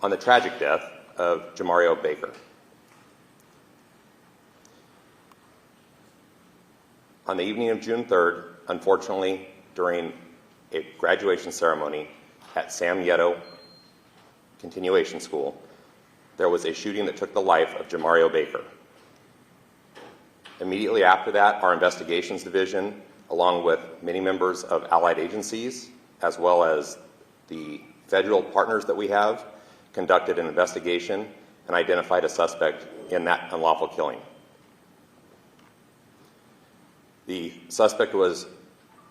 on the tragic death of Jamario Baker. On the evening of June 3rd, unfortunately, during a graduation ceremony at Sem Yeto Continuation School, there was a shooting that took the life of Jamario Baker. Immediately after that, our investigations division, along with many members of allied agencies, as well as the federal partners that we have, conducted an investigation and identified a suspect in that unlawful killing. The suspect was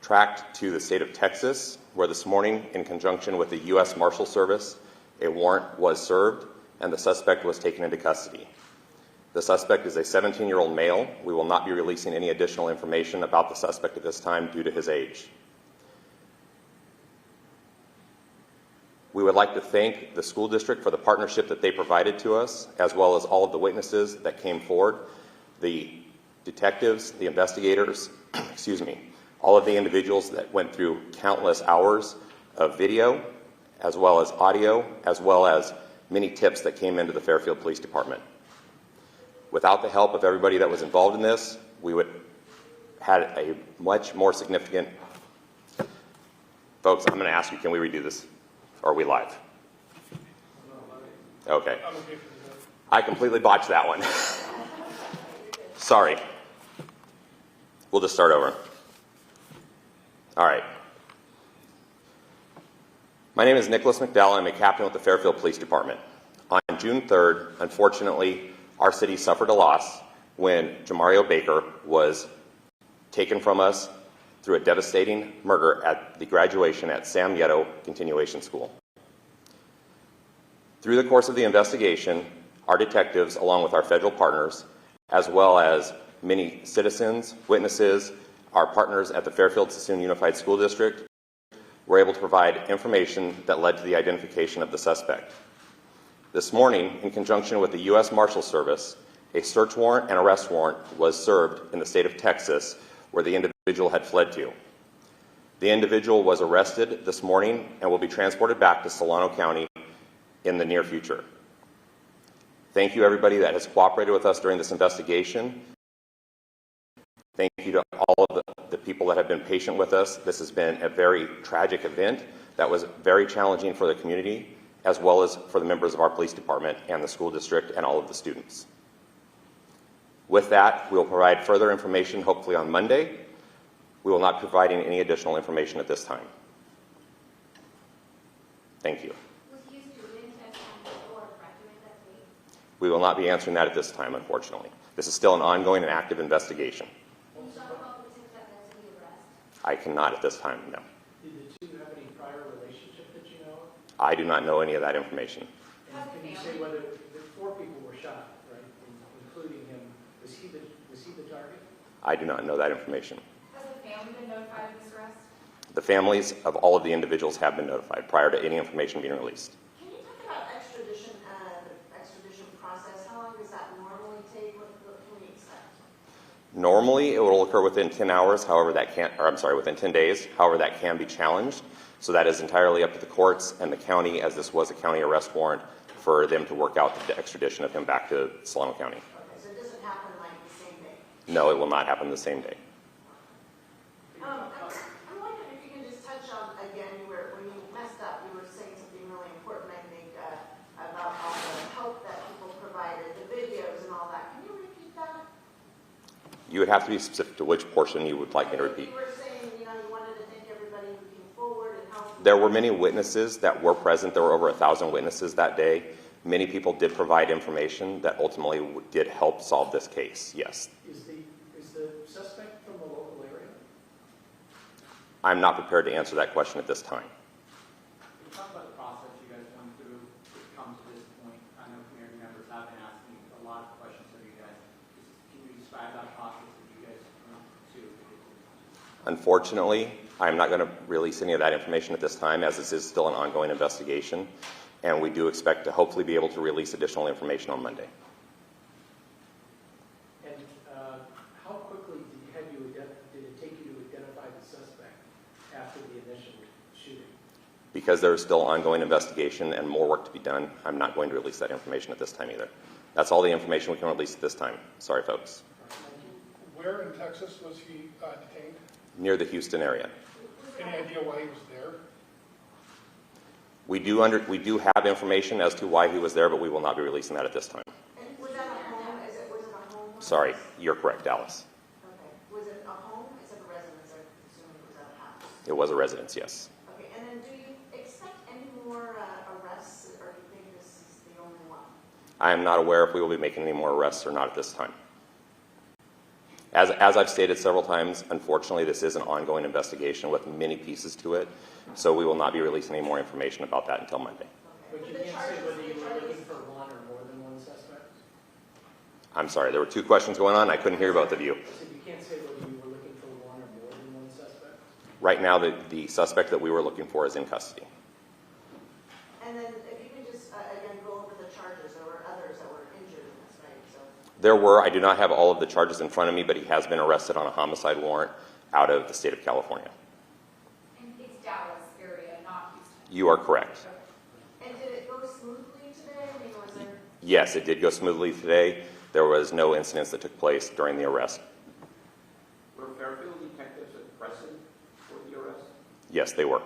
tracked to the state of Texas, where this morning, in conjunction with the U.S. Marshal Service, a warrant was served and the suspect was taken into custody. The suspect is a 17-year-old male. We will not be releasing any additional information about the suspect at this time due to his age. We would like to thank the school district for the partnership that they provided to us, as well as all of the witnesses that came forward, the detectives, the investigators, excuse me, all of the individuals that went through countless hours of video, as well as audio, as well as many tips that came into the Fairfield Police Department. Without the help of everybody that was involved in this, we would have had a much more significant... Folks, I'm going to ask you, can we redo this? Or are we live? Okay. I completely botched that one. Sorry. We'll just start over. All right. My name is Nicholas McDowell. I'm a captain with the Fairfield Police Department. On June 3rd, unfortunately, our city suffered a loss when Jamario Baker was taken from us through a devastating murder at the graduation at Sem Yeto Continuation School. Through the course of the investigation, our detectives, along with our federal partners, as well as many citizens, witnesses, our partners at the Fairfield Sassoon Unified School District, were able to provide information that led to the identification of the suspect. This morning, in conjunction with the U.S. Marshal Service, a search warrant and arrest warrant was served in the state of Texas, where the individual had fled to. The individual was arrested this morning and will be transported back to Solano County in the near future. Thank you, everybody that has cooperated with us during this investigation. Thank you to all of the people that have been patient with us. This has been a very tragic event that was very challenging for the community, as well as for the members of our police department and the school district and all of the students. With that, we will provide further information hopefully on Monday. We will not be providing any additional information at this time. Thank you. Was he a student at or graduate that week? We will not be answering that at this time, unfortunately. This is still an ongoing and active investigation. Can you talk about the tips that led to the arrest? I cannot at this time, no. Did the two have any prior relationship that you know of? I do not know any of that information. And can you say whether the 4 people were shot, right, including him? Was he the target? I do not know that information. Has the family been notified of this arrest? The families of all of the individuals have been notified prior to any information being released. Can you talk about extradition and the extradition process? How long does that normally take? What can we expect? Normally, it will occur within 10 hours. However, that can't, or I'm sorry, within 10 days. However, that can be challenged. So that is entirely up to the courts and the county, as this was a county arrest warrant, for them to work out the extradition of him back to Solano County. Okay, so it doesn't happen like the same day? No, it will not happen the same day. I'm wondering if you can just touch on, again, when you messed up, you were saying something really important, I think, about all the help that people provided, the videos and all that. Can you repeat that? You would have to be specific to which portion you would like me to repeat. You were saying, you wanted to thank everybody who came forward and helped. There were many witnesses that were present. There were over 1,000 witnesses that day. Many people did provide information that ultimately did help solve this case, yes. Is the suspect from the local area? I'm not prepared to answer that question at this time. Can you talk about the process you guys went through to come to this point? I know community members have been asking a lot of questions of you guys. Can you describe that process that you guys went to? Unfortunately, I'm not going to release any of that information at this time, as this is still an ongoing investigation, and we do expect to hopefully be able to release additional information on Monday. And how quickly did it take you to identify the suspect after the initial shooting? because there is still ongoing investigation and more work to be done, I'm not going to release that information at this time either. That's all the information we can release at this time. Sorry, folks. Where in Texas was he detained? Near the Houston area. Any idea why he was there? We do have information as to why he was there, but we will not be releasing that at this time. And was that a home? Was it a home? Sorry, you're correct, Alice. Okay. Was it a home? Is it a residence? I'm assuming it was a house. It was a residence, yes. Okay. And then do you expect any more arrests, or do you think this is the only one? I am not aware if we will be making any more arrests or not at this time. As I've stated several times, unfortunately, this is an ongoing investigation with many pieces to it, so we will not be releasing any more information about that until Monday. But you can't say whether you were looking for one or more than one suspect? I'm sorry, there were two questions going on. I couldn't hear both of you. I said you can't say whether you were looking for one or more than one suspect? Right now, the suspect that we were looking for is in custody. And then if you could just, again, go over the charges. There were others that were injured in this, right? So, There were, I do not have all of the charges in front of me, but he has been arrested on a homicide warrant out of the state of California. And it's Dallas area, not Houston. You are correct. and did it go smoothly today? I mean, was there? Yes, it did go smoothly today. There was no incidents that took place during the arrest. Were Fairfield detectives present for the arrest? Yes, they were.